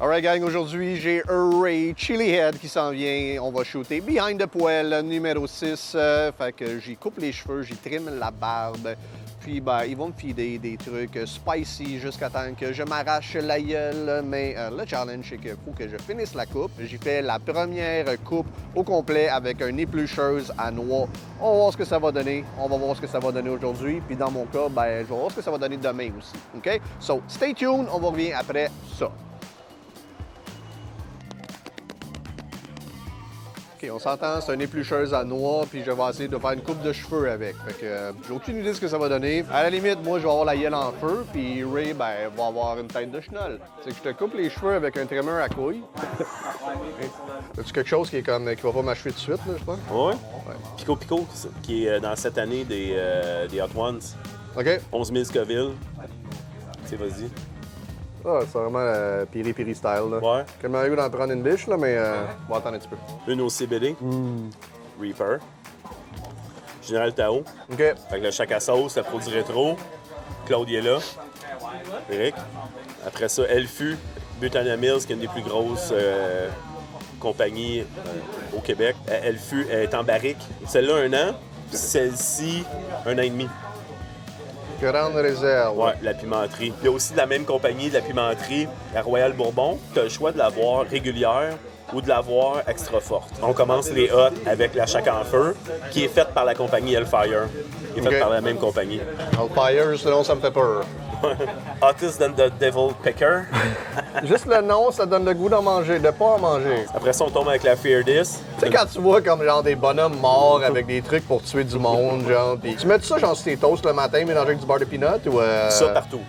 Alright gang, aujourd'hui j'ai Ray Chilihead qui s'en vient. On va shooter Behind the Poêle numéro 6. Fait que j'y coupe les cheveux, j'y trim la barbe. Puis ben, ils vont me filer des trucs spicy jusqu'à temps que je m'arrache la gueule. Mais le challenge, c'est qu'il faut que je finisse la coupe. J'ai fait la première coupe au complet avec un éplucheuse à noix. On va voir ce que ça va donner. On va voir ce que ça va donner aujourd'hui. Puis dans mon cas, ben, je vais voir ce que ça va donner demain aussi. OK? So, stay tuned. On va revenir après ça. OK, on s'entend, c'est une éplucheuse à noix, puis je vais essayer de faire une coupe de cheveux avec. Fait que j'ai aucune idée de ce que ça va donner. À la limite, moi, je vais avoir la gueule en feu, puis Ray, ben, va avoir une tête de chenol. C'est que je te coupe les cheveux avec un trimmer à couilles. As-tu quelque chose qui est comme qui va pas m'achever tout de suite, là, je pense? Oui. Ouais. Pico Pico, qui est dans cette année des Hot Ones. OK. 11 000 Scoville. Tu sais, vas-y. Ah, c'est vraiment piri-piri style, là. Ouais. Comme un goût d'en prendre une biche, là, mais on va attendre un petit peu. Une au CBD. Reaper. Général Tao. OK. Fait que le Chac à sauce, la produit rétro. Claude est là. Eric. Après ça, Elfu, Butana Mills, qui est une des plus grosses compagnies au Québec. Elfu est en barrique. Celle-là, 1 an. Puis celle-ci, 1 an et demi. Grande réserve. Ouais, la pimenterie. Il y a aussi de la même compagnie, de la pimenterie, la Royal Bourbon. Tu as le choix de l'avoir régulière ou de l'avoir extra forte. On commence les hot avec la Chac en feu, qui est faite par la compagnie Hellfire. Qui est faite par la même compagnie. Hellfire, sinon ça me fait peur. Hottest than the Devil Picker. Juste le nom, ça donne le goût d'en manger, de pas en manger. Après ça, on tombe avec la Fear This. Tu sais, quand tu vois comme genre des bonhommes morts avec des trucs pour tuer du monde, genre, pis tu mets ça genre sur tes toasts le matin mélangé avec du beurre de peanut ou. Ça partout.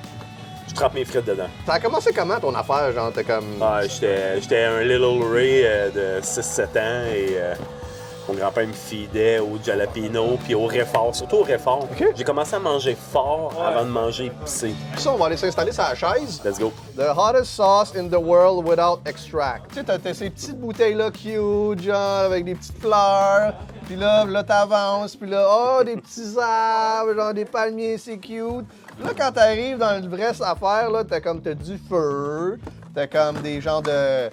Je trempe mes frites dedans. Ça a commencé comment ton affaire, genre, t'es comme. Ah, j'étais un Little Ray de 6-7 ans et mon grand-père me feedait au jalapeno puis au réfort, surtout au réfort. Okay. J'ai commencé à manger fort avant de manger épicé. Ça, on va aller s'installer sur la chaise. Let's go. The hottest sauce in the world without extract. Tu sais, t'as ces petites bouteilles-là cute, genre, avec des petites fleurs. Puis là t'avances, puis là, oh, des petits arbres, genre des palmiers, c'est cute. Là, quand t'arrives dans le vrai affaire, là, t'as du feu, t'as comme des genres de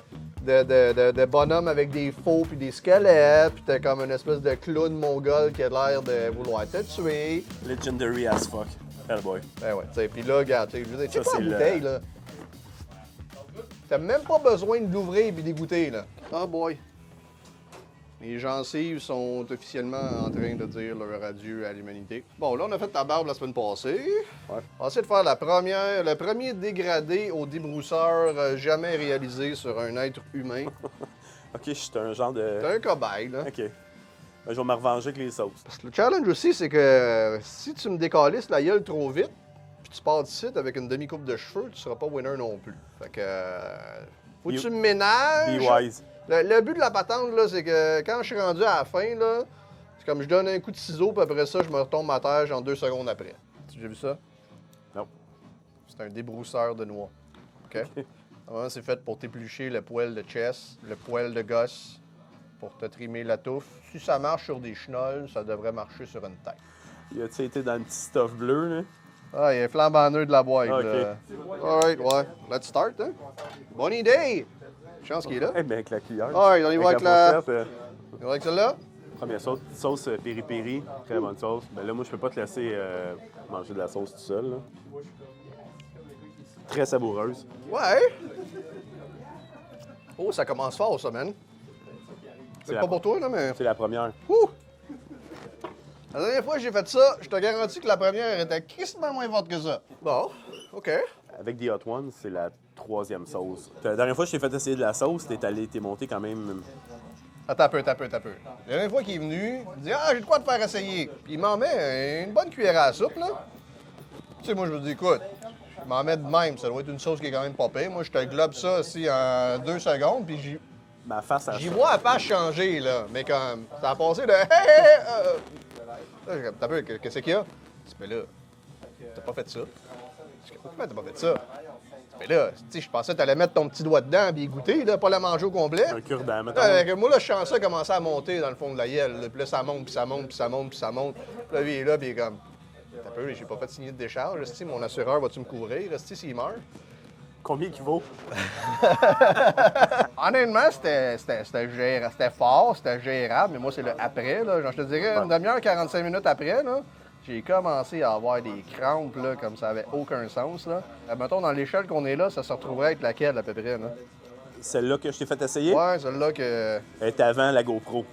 bonhommes avec des faux puis des squelettes, puis t'as comme une espèce de clown mongol qui a l'air de vouloir te tuer. Legendary as fuck. Hellboy. Ben ouais, tu sais, puis là, regarde, tu sais, je veux dire, check pas la c'est bouteille, là. T'as même pas besoin de l'ouvrir et d'égoûter, là. Oh boy. Les gencives sont officiellement en train de dire leur adieu à l'humanité. Bon, là, on a fait ta barbe la semaine passée. Ouais. On va essayer de faire le premier dégradé au débrousseur jamais réalisé sur un être humain. OK, je suis un genre de... T'es un cobaye, là. OK. Ben, je vais me revenger avec les sauces. Parce que le challenge aussi, c'est que si tu me décalisses la gueule trop vite, puis tu pars d'ici avec une demi-coupe de cheveux, tu seras pas winner non plus. Fait que... faut que tu me ménages. Be wise. Le but de la patente, là, c'est que quand je suis rendu à la fin, là, c'est comme je donne un coup de ciseau, puis après ça, je me retombe à terre genre 2 secondes après. Tu as déjà vu ça? Non. C'est un débrousseur de noix. OK? Normalement, c'est fait pour t'éplucher le poil de chest, le poil de gosse, pour te trimer la touffe. Si ça marche sur des chenolles, ça devrait marcher sur une tête. Il a-tu été dans le petit stuff bleu, là? Ah, il y a un flambeau de la boîte, OK. là. Alright, ouais. Let's start, hein? Bonne idée! Chance qu'il est là. Eh bien, avec la cuillère. Ah, on y va avec la... fourchette, On y va avec celle-là? Première sauce piri-piri, très bonne sauce. Ben là, moi, je peux pas te laisser manger de la sauce tout seul, là. Très savoureuse. Ouais! Oh, ça commence fort, ça, man. C'est pas pour toi, là, mais... C'est la première. Ouh! La dernière fois que j'ai fait ça, je te garantis que la première était crissement moins forte que ça. Bon, OK. Avec des Hot Ones, c'est la 3e sauce. La dernière fois que je t'ai fait essayer de la sauce, t'es monté quand même... Attends un peu. La dernière fois qu'il est venu, il dit « Ah, j'ai de quoi te faire essayer. » Puis il m'en met une bonne cuillère à soupe, là. Tu sais, moi, je me dis « Écoute, je m'en mets de même. Ça doit être une sauce qui est quand même pas pire. Moi, je te globe ça aussi en 2 secondes, puis Ma face à j'y vois la face changer, là. Mais comme, ça a passé de « Hey, hey, hey! » Là, j'ai comme, t'as peu, qu'est-ce qu'il y a? Je dis, mais là, t'as pas fait ça. Je dis, pourquoi t'as pas fait ça? Mais là, tu sais, je pensais que t'allais mettre ton petit doigt dedans et y goûter, là, pas la manger au complet. un cure-dent, mettons. Moi, là, je sens ça commencer à monter dans le fond de la gueule. Puis là, ça monte, puis ça monte, puis ça monte, puis ça monte. Puis là, lui, il est là, puis il est comme, t'as peu, j'ai pas fait signer de décharge. Esti, mon assureur, va-tu me couvrir? Esti, s'il meurt? Combien qu'il vaut? Honnêtement, c'était fort, c'était gérable, mais moi, c'est le après. Là. Genre, je te dirais, une demi-heure, 45 minutes après, là, j'ai commencé à avoir des crampes, là, comme ça avait aucun sens. Là. Mettons, dans l'échelle qu'on est là, ça se retrouverait être laquelle, à peu près? Là? Celle-là que je t'ai fait essayer? Ouais, celle-là que... Elle est avant la GoPro.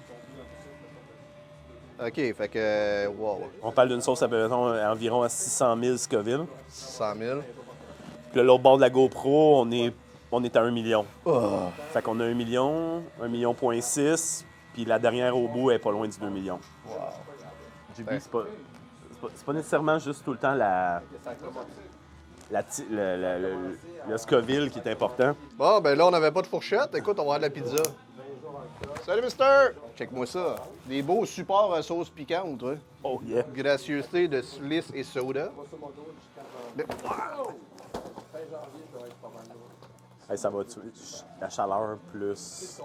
OK, fait que... Wow. On parle d'une sauce à environ à 600 000 Scoville. 100 000. Puis l'autre bord de la GoPro, on est à 1 million. Oh. Fait qu'on a 1 million, 1,6 million, puis la dernière au bout est pas loin du 2 millions. Wow. JB, c'est pas nécessairement juste tout le temps le Scoville qui est important. Bon, ben là, on n'avait pas de fourchette. Écoute, on va avoir de la pizza. Salut, mister! Check-moi ça. Des beaux supports à sauce piquante, hein? Oh yeah! Gracieuseté de Sliss et soda. Mais... Hey, ça va tuer. La chaleur plus...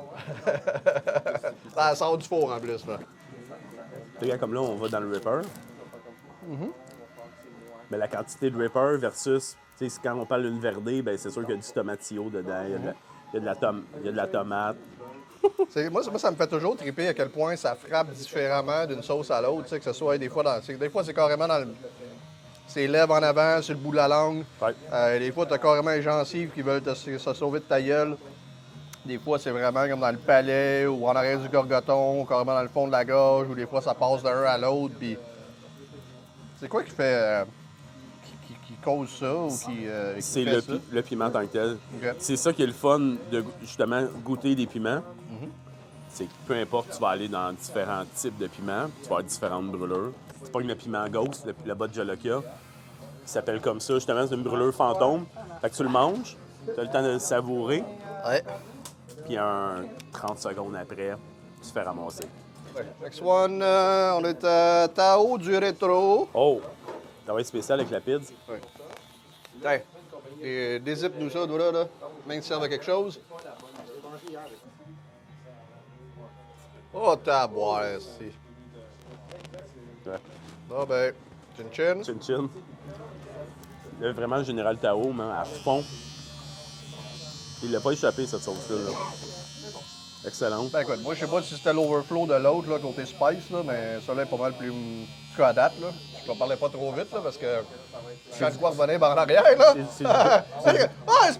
Ça sort du four en plus, là. Regarde, comme là, on va dans le Ripper. Mais la quantité de Ripper versus... Tu sais, quand on parle d'une verdée, ben c'est sûr qu'il y a du tomatillo dedans. Il y a de la tomate. Moi, ça me fait toujours triper à quel point ça frappe différemment d'une sauce à l'autre. Que ce soit des fois, c'est carrément dans le... C'est lèvres en avant, sur le bout de la langue. Ouais. Des fois, tu as carrément les gencives qui veulent se sauver de ta gueule. Des fois, c'est vraiment comme dans le palais ou en arrière du gorgoton, ou carrément dans le fond de la gorge, ou des fois, ça passe d'un à l'autre. Puis... C'est quoi qui fait... qui cause ça ou qui C'est fait ça? le piment en tant que tel. Okay. C'est ça qui est le fun de, justement, goûter des piments. C'est que peu importe, tu vas aller dans différents types de piments, tu vas avoir différentes brûlures. C'est pas le piment Ghost, le bas de Jolokia, qui s'appelle comme ça. Justement, c'est une brûlure fantôme. Fait que tu le manges, tu as le temps de le savourer, Ouais. puis 30 secondes après, tu te fais ramasser. Next one, on est à Tao du rétro. Oh! Ça va être spécial avec la pizza. Ouais. Hey, et dézippe-nous ça, toi, là. Même si ça serve à quelque chose. Oh, taboire, si. Ouais. Bon, ben, chin-chin. Chin-chin. Là, vraiment, le général Tao, man, à fond. Il l'a pas échappé, cette sauce-là. Là. Excellent. Ben, écoute, moi, je sais pas si c'était l'overflow de l'autre, là, côté spice, là, mais ça, là, est pas mal plus qu'à date, là. Je ne parlais pas trop vite, là, parce que quand je vois revenir par en arrière, là. C'est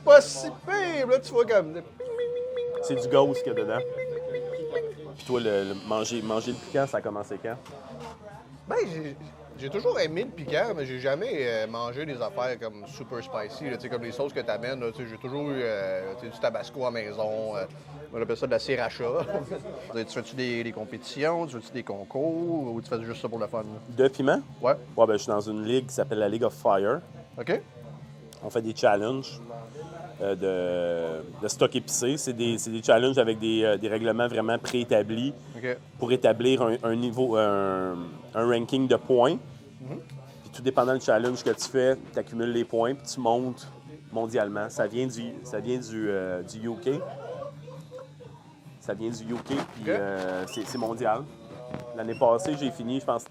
pas si pire, là, tu vois comme. C'est du ghost qu'il y a dedans. Puis toi, manger le piquant, ça a commencé quand? Ben, j'ai toujours aimé le piquant, mais j'ai jamais mangé des affaires comme super spicy, là, comme les sauces que tu amènes. J'ai toujours eu du tabasco à la maison. On appelle ça de la sriracha. Tu fais-tu des compétitions? Tu fais-tu des concours? Ou tu fais juste ça pour le fun? De piment? Ouais. Ouais, ben, je suis dans une ligue qui s'appelle la League of Fire. OK. On fait des challenges de stock épicé. C'est des challenges avec des règlements vraiment préétablis OK. pour établir un niveau, un ranking de points. Puis tout dépendant du challenge que tu fais, tu accumules les points puis tu montes mondialement. Ça vient du UK. Ça vient du UK, puis c'est mondial. L'année passée, j'ai fini, je pense...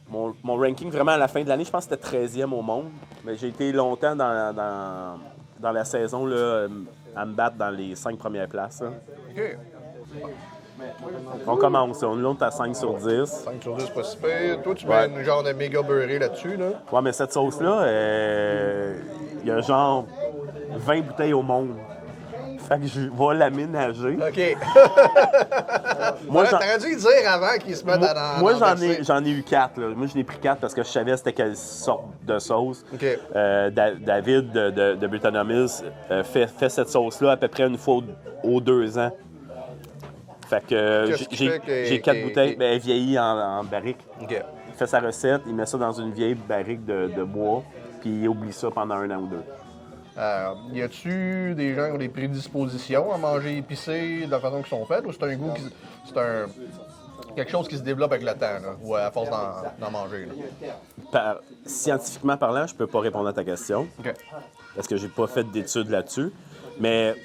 Mon ranking, vraiment, à la fin de l'année, je pense que c'était 13e au monde. Mais j'ai été longtemps dans la saison là, à me battre dans les 5 premières places. Hein. OK. On commence, on monte à 5 sur 10. 5 sur 10, pas si pire. Toi, tu mets une genre de méga beurré là-dessus, là. Ouais, mais cette sauce-là, il y a genre 20 bouteilles au monde. Fait que je vais l'aménager. OK. Moi, t'aurais dû le dire avant qu'ils se mettent à Moi, j'en ai eu 4. Là. Moi, j'en ai pris 4 parce que je savais c'était quelle sorte de sauce. OK. David de Britannomils fait cette sauce-là à peu près une fois aux 2 ans. Fait que j'ai 4 bouteilles. Ben, elle vieillit en barrique. OK. Il fait sa recette, il met ça dans une vieille barrique de bois, puis il oublie ça pendant 1 an ou 2. Y a-tu des gens qui ont des prédispositions à manger épicé de la façon qu'ils sont faites, ou c'est un goût quelque chose qui se développe avec le temps, là, ou à force d'en manger? Là? Scientifiquement parlant, je peux pas répondre à ta question. OK. Parce que j'ai pas fait d'études là-dessus. Mais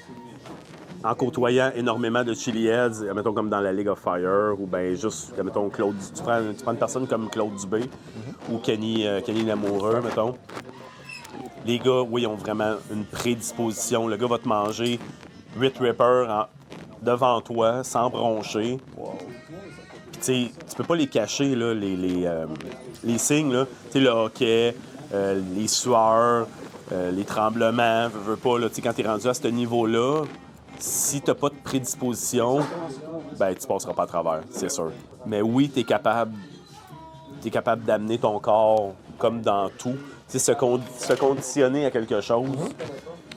en côtoyant énormément de chili heads, mettons comme dans la League of Fire, ou bien juste, mettons, Claude, tu prends une personne comme Claude Dubé ou Kenny Lamoureux, mettons. Les gars, oui, ils ont vraiment une prédisposition. Le gars va te manger 8 rippers devant toi, sans broncher. Wow. Tu sais, tu peux pas les cacher, là, les signes, là. Tu sais, le hockey, les sueurs, les tremblements, veux pas, là, tu sais, quand t'es rendu à ce niveau-là, si t'as pas de prédisposition, ben, tu passeras pas à travers, c'est sûr. Mais oui, t'es capable d'amener ton corps comme dans tout. Tu sais, se conditionner à quelque chose,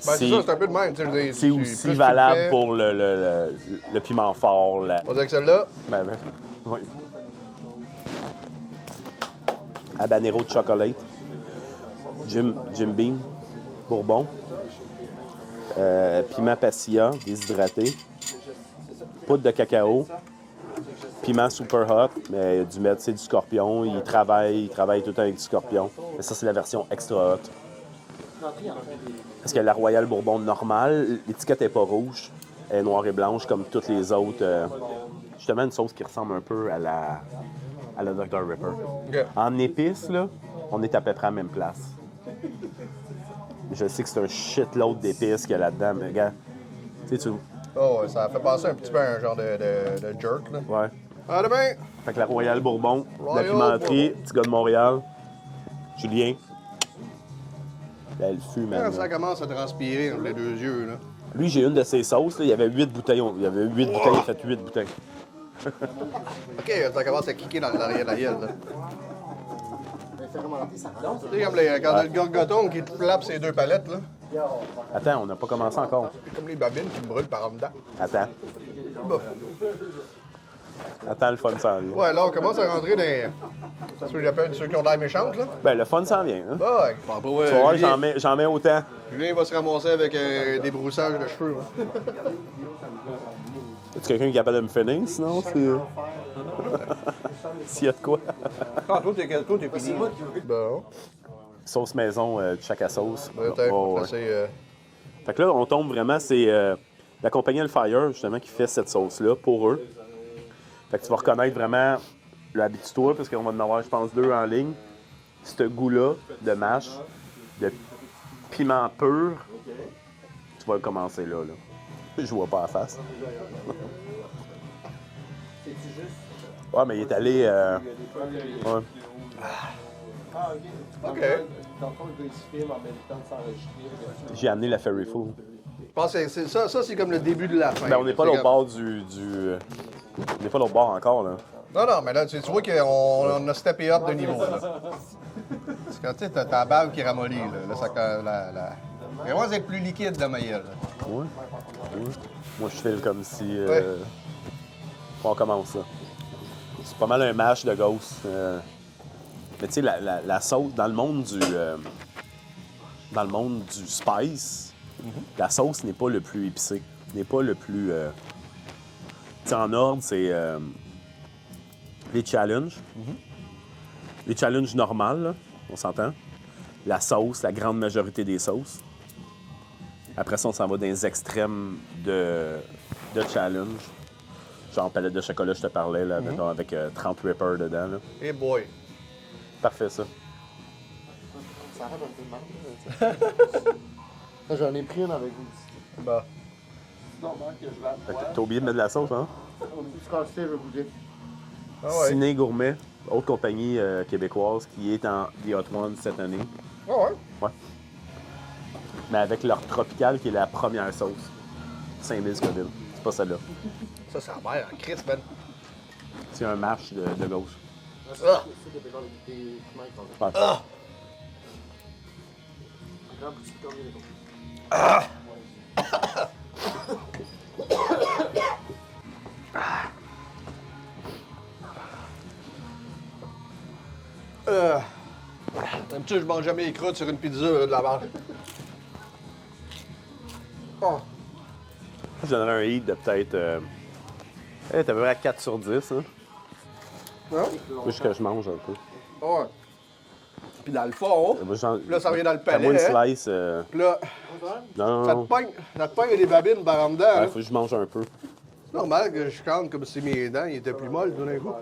Ben, c'est ça, c'est un peu de même. Tu sais, c'est aussi valable pour le piment fort. On va dire que celle-là. Ben, oui. Habanero de chocolate. Jim Beam. Bourbon. Piment pasilla, déshydraté. Poudre de cacao. Piment super hot, mais du mettre, c'est du scorpion. Il travaille tout le temps avec du scorpion. Mais ça, c'est la version extra hot. Parce que la Royal Bourbon normale, l'étiquette n'est pas rouge. Elle est noire et blanche comme toutes les autres. Justement, une sauce qui ressemble un peu à la Dr. Ripper. Okay. En épices, là, on est à peu près à la même place. Je sais que c'est un shitload d'épices qu'il y a là-dedans, mais gars, tu sais, Oh, ouais, ça fait penser un petit peu à un genre de jerk, là. Ouais. À demain! Fait que la Royal Bourbon, Royal la pimenterie, Bourbon. petit gars de Montréal, Julien. Elle fume, Quand man. ça commence à transpirer entre les deux yeux, là. Lui, j'ai une de ses sauces, là, il y avait 8 bouteilles. Il y avait 8 bouteilles, il a fait 8 bouteilles. OK, ça commence à kicker dans l'arrière de la gueule, là. Tu sais, comme quand t'as le gorgoton qui te flappe ses deux palettes, là. Attends, on n'a pas commencé encore. C'est comme les babines qui me brûlent par en dedans. Attends. Bah. Attends, le fun s'en vient. Ouais, là, on commence à rentrer dans ceux que j'appelle ceux qui ont l'air méchantes, là. Ben, le fun s'en vient. Hein? Bah, ouais. Tu vas voir, j'en mets autant. Julien va se ramasser avec des broussages de cheveux, là. Est-ce quelqu'un qui est capable de me finir, sinon? S'il y a de quoi. Ah, toi, t'es fini. Bon. Sauce maison de chaque sauce. Peut-être. Ouais. C'est... Fait que là, on tombe vraiment, c'est la compagnie Hellfire, justement, qui fait cette sauce-là pour eux. Fait que tu vas reconnaître vraiment le habitude-toi, parce qu'on va en avoir, je pense, 2 en ligne. Ce goût-là de mâche, de piment pur, tu vas le commencer là. Je vois pas la face. Ouais, mais il est allé... ouais. OK. J'ai amené la Ferry Food. Je pense que ça, c'est comme le début de la fin. Ben, on n'est pas C'est là au comme- bord on n'est pas là au bord encore, là. Non, mais là, tu vois qu'on a steppé up de niveau, là. C'est quand tu sais, t'as ta bave qui ramollit, là. Là, ça... Elle commence à être plus liquide, la maillelle. Ouais. Moi, je file comme si... Ouais. On commence ça. C'est pas mal un mash de ghost. Mais tu sais, la sauce, dans le monde du spice, la sauce n'est pas le plus épicé. N'est pas le plus... Tu sais, en ordre, c'est les challenges. Les challenges normales, là, on s'entend. La sauce, la grande majorité des sauces. Après ça, on s'en va dans les extrêmes de challenge. Genre palette de chocolat, je te parlais, là, mettons, avec 30 rippers dedans. Là. Hey boy. Parfait, ça. Ça arrête un peu mal. J'en ai pris une avec vous. Bah. C'est normal que je la Fait que t'as oublié de mettre de la sauce, hein? Du cassé, je vais goûter. Ah ouais. Ciné Gourmet, autre compagnie québécoise qui est en The Hot One cette année. Ah ouais. Ouais. Mais avec leur Tropical qui est la première sauce. 5000 Scoville. C'est pas celle-là. Ça a l'air en crisp, man. C'est un mash de gauche. Ah! Ouais. Ah! D'habitude, je mange jamais les croûtes sur une pizza là, de la barre. Oh. Je donnerais un hit de peut-être... t'es à peu près à 4 sur 10, hein? Hein? Moi, juste que je mange un peu. Ah ouais. Puis dans le fond, Moi, j'en- puis là, ça revient dans le Fais-moi une palais. Hein? slice. Puis là, Non, ça non. te pogne avec des babines par en dedans. Ouais, hein. faut que je mange un peu. C'est normal que je chante comme si mes dents ils étaient plus molles tout d'un coup.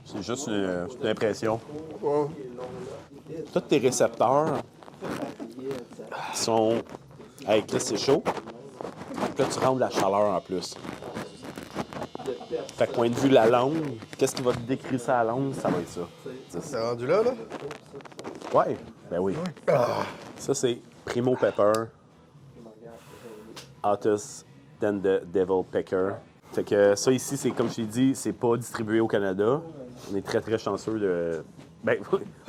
C'est juste une impression. Ouais. tous tes récepteurs sont... Hey, là, c'est chaud. Puis là, tu rentres de la chaleur en plus. Fait que point de vue la langue, qu'est-ce qui va te décrire ça à la langue? Ça va être ça. C'est rendu là? Ouais, ben oui. Ça, c'est Primo Pepper, Hottest than the Devil Pecker. Fait que ça ici, c'est comme je t'ai dit, c'est pas distribué au Canada. On est très, très chanceux de... Ben,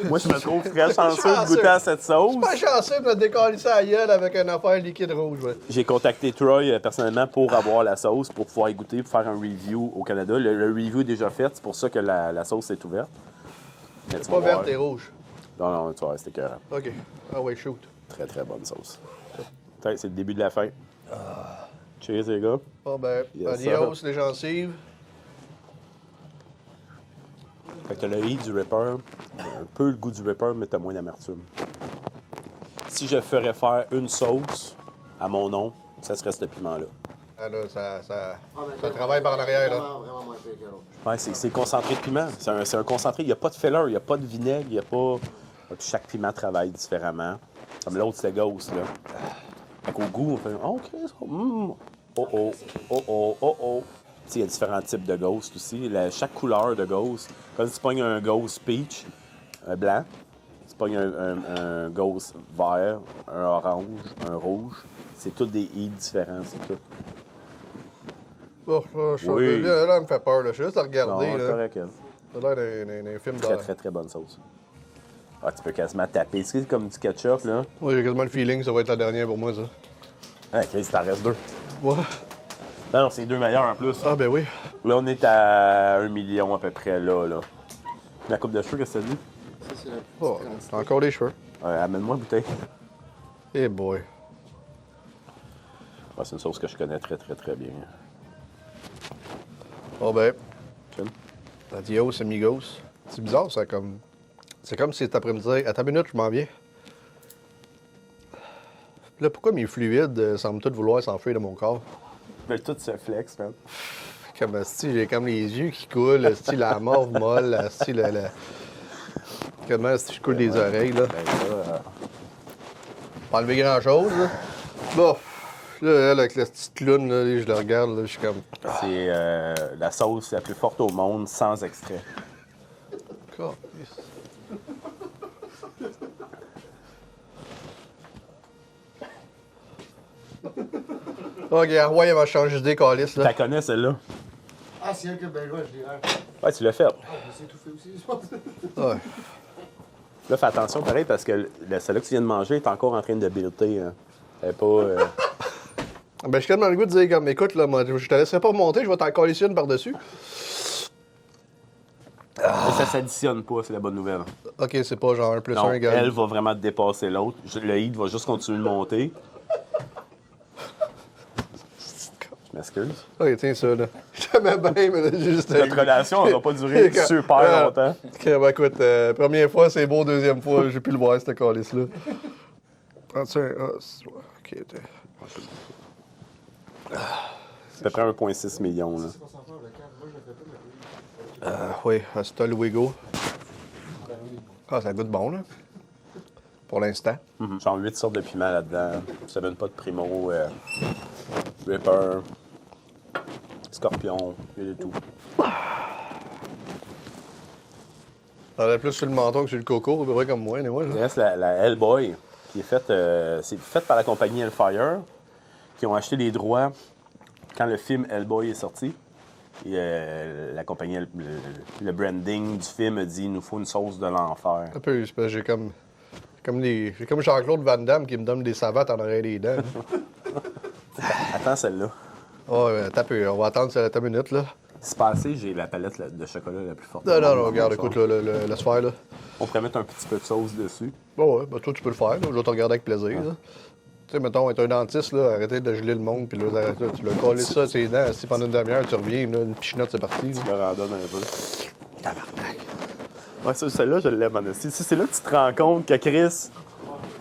moi, je me trouve très chanceux de goûter à cette sauce. Pas chanceux de me décoller ça à gueule avec une affaire liquide rouge. Ouais. J'ai contacté Troy personnellement pour avoir la sauce, pour pouvoir y goûter, pour faire un review au Canada. Le review est déjà fait, c'est pour ça que la sauce est ouverte. C'est pas verte et rouge. Non, tu vois, c'était écœurant. OK. Ah ouais, shoot. Très, très bonne sauce. C'est le début de la fin. Cheers, les gars. Bon ben, adios les gencives. Fait que t'as le heat du Ripper, un peu le goût du Ripper, mais t'as moins d'amertume. Si je ferais faire une sauce à mon nom, ça serait ce piment-là. Ah là, ça travaille par en arrière, là. Ouais, c'est concentré de piment. C'est un concentré. Il n'y a pas de filler, il n'y a pas de vinaigre, il n'y a pas... Chaque piment travaille différemment. Comme l'autre, c'était Ghost, là. Fait qu'au goût, on fait « OK, oh. » Il y a différents types de Ghost aussi. Chaque couleur de Ghost, quand tu pognes un Ghost Peach, un blanc, tu pognes un Ghost vert, un orange, un rouge, c'est tous des heats différents, c'est tout. Oh, Oui. Là, elle me fait peur, là. Je suis juste à regarder, Non, là. correct. Ça a l'air d'un film Très, d'horreur. très, très bonne sauce. Ah, tu peux quasiment taper. C'est comme du ketchup, là. Moi, j'ai quasiment le feeling que ça va être la dernière pour moi, ça. Ah, OK, t'en restes deux. Ouais. Non, c'est les deux meilleurs en plus. Ah ben oui. Là, on est à 1 million à peu près, là. La coupe de cheveux, qu'est-ce que ça dit? Ça, c'est la Oh, t'as encore des cheveux. Ouais, amène-moi une bouteille. Eh boy. Ouais, c'est une sauce que je connais très, très, très bien. Oh ben. Tiens. Adios, amigos. C'est bizarre, ça, comme... C'est comme si cet après-midi... Attends une minute, je m'en viens. Là, pourquoi mes fluides semblent tous vouloir s'enfuir de mon corps? Mais tout se flex, man. Comme, j'ai comme les yeux qui coulent, la morve molle, comment je coule des oreilles, là. Ben là, Pas enlever grand-chose, là. Bon, là, elle, avec la petite clown, là, je la regarde, là, je suis comme... c'est la sauce la plus forte au monde sans extrait. Calisse. OK, ouais, elle va changer d'idée, Calice, Tu là. la connais, celle-là? Ah, c'est elle que ben ouais, je dirais. Ouais, tu l'as fait. Ah, je me suis étouffé aussi, je pense. Ouais. Là, fais attention, pareil, parce que celle-là que tu viens de manger est encore en train de builder. Hein. Elle est pas... Ben, je suis tellement le goût de dire, comme, écoute, là, moi, je te laisserai pas remonter, je vais t'en coller une par-dessus. Mais ça s'additionne pas, c'est la bonne nouvelle. OK, c'est pas genre 1 plus Non, 1 égale... elle va vraiment dépasser l'autre. Le heat va juste continuer de monter. Je m'excuse. OK, tiens ça, là. Je t'aimais bien, mais là, j'ai juste... Notre relation n'aura pas duré super longtemps. OK, ben, écoute, première fois, c'est beau, deuxième fois, j'ai pu le voir, cette calice-là. Prends-tu un... Ah, OK, C'est à peu près 1,6 million, là. oui, Hasta Luego. Ah, ça goûte bon, là. Pour l'instant. Genre 8 sortes de piments là-dedans. Ça donne pas de Primo, Ripper, Scorpion, il y a de tout. Ça aurait plus sur le menton que sur le coco, à peu près comme moi, là. Il reste la Hellboy, qui est faite c'est faite par la compagnie Hellfire, qui ont acheté les droits quand le film Hellboy est sorti. Et la compagnie, le branding du film a dit « Il nous faut une sauce de l'enfer Un peu, c'est parce que j'ai comme Jean-Claude Van Damme qui me donne des savates en arrière des dents. » Attends celle-là. Oh, t'as peu, on va attendre cette minute, là. C'est passé, j'ai la palette de chocolat la plus forte. Non, regarde, écoute, là, laisse faire, là. On pourrait mettre un petit peu de sauce dessus. Bon, ouais, ben toi, tu peux le faire, là. Je vais te regarder avec plaisir, là. Tu sais, mettons, être un dentiste, là, arrêtez de geler le monde, puis là, tu l'as collé ça, ses dents, si pendant une demi-heure, tu reviens, là, une pichinotte, c'est parti. Je leur en donne un peu. Tabarnak. Ouais, celle-là, je l'aime en esti. C'est là que tu te rends compte que, Chris,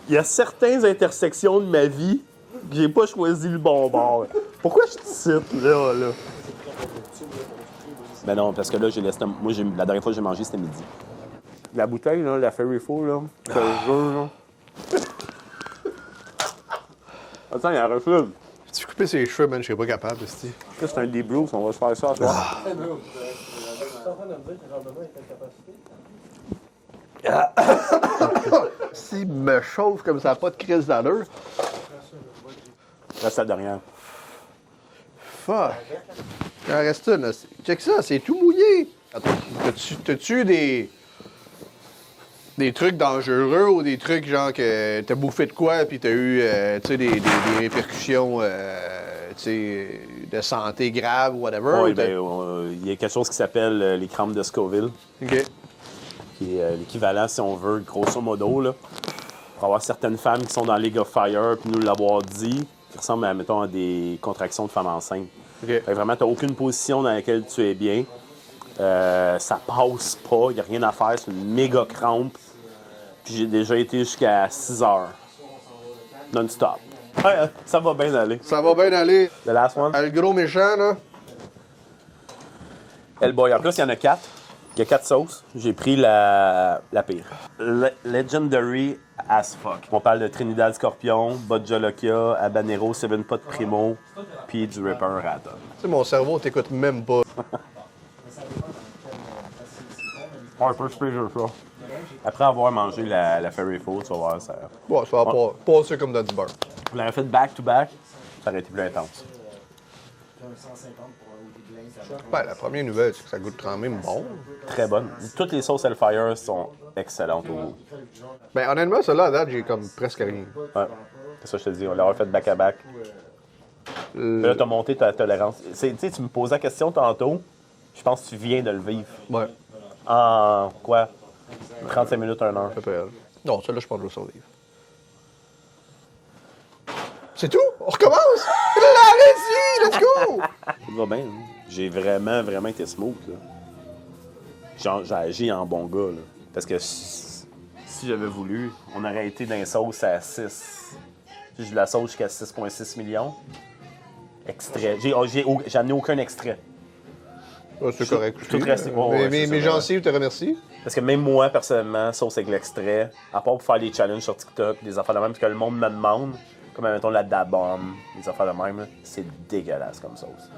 il y a certaines intersections de ma vie que j'ai pas choisi le bon bord. Pourquoi je te cite, là? Ben non, parce que là, j'ai l'estomac. Moi, la dernière fois que j'ai mangé, c'était midi. La bouteille, là, la Fairy Four, là, je te jure, là. Attends, il y a un reflux. Tu coupé ses cheveux, man, je serais pas capable, esti. C'est un deep Bruce, on va se faire ça à soir. S'il me chauffe comme ça, pas de crise d'allure. Reste la dernière. Fuck. Il en reste une, là. Check ça, c'est tout mouillé. Attends, t'as-tu des trucs dangereux ou des trucs genre que t'as bouffé de quoi puis t'as eu tu sais, des répercussions tu sais, de santé grave ou whatever? Oui, ben, il y a quelque chose qui s'appelle les crampes de Scoville, OK. qui est l'équivalent, si on veut, grosso modo, là, pour avoir certaines femmes qui sont dans League of Fire, puis nous l'avoir dit, qui ressemblent à, mettons, à des contractions de femmes enceintes. OK. Fait que vraiment, tu n'as aucune position dans laquelle tu es bien. Ça passe pas, il n'y a rien à faire, c'est une méga crampe. Puis j'ai déjà été jusqu'à 6 heures. Non-stop. Ouais, ça va bien aller. Ça va bien aller. The last one? Le gros méchant, là. Hellboy. En plus, il y en a 4. Il y a 4 sauces. J'ai pris la pire. Legendary as fuck. On parle de Trinidad Scorpion, Bodja Lokia, Habanero, Seven Pot Primo, puis du Ripper Raton. Tu sais, mon cerveau t'écoute même pas. Harper's Freezer, ça. Après avoir mangé la Fairy Food, tu vas voir, ça... Bon, ça va passer comme dans du beurre. On l'aurait fait back-to-back, ça aurait été plus intense. Ben, la première nouvelle, c'est que ça goûte quand même bon. Très bonne. Toutes les sauces Hellfire sont excellentes au goût. Ben, honnêtement, celle-là, à date, j'ai comme presque rien. Ouais. C'est ça que je te dis, on l'aurait fait back-à-back. Là, t'as monté ta tolérance. Tu sais, tu me posais la question tantôt, je pense que tu viens de le vivre. Ouais, En quoi? 35 minutes, 1 heure. à peu près. Non, celle-là, je pense que je vais survivre. C'est tout? On recommence? Allez-y, let's go! Ça va bien, hein? J'ai vraiment été smooth, là. J'ai agi en bon gars, là. Parce que si j'avais voulu, on aurait été dans les sauces à 6. J'ai eu de la sauce jusqu'à 6,6 millions. Extrait. J'ai amené aucun extrait. Ouais, c'est correct. Tout resté. Mes gencives te remercient. Parce que même moi, personnellement, sauce avec l'extrait, à part pour faire des challenges sur TikTok, des affaires de même, parce que le monde me demande, comme mettons la Da-Bomb, des affaires de même, là, c'est dégueulasse comme sauce.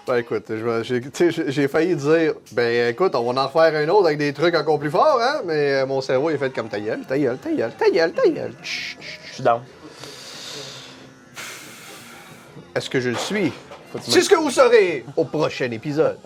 Ben écoute, j'ai failli dire, ben écoute, on va en refaire un autre avec des trucs encore plus forts, hein? Mais mon cerveau, il est fait comme ta gueule, ta gueule, ta gueule, ta gueule, ta gueule. Chut, chut. Je suis down. Est-ce que je le suis? C'est ce que vous saurez au prochain épisode.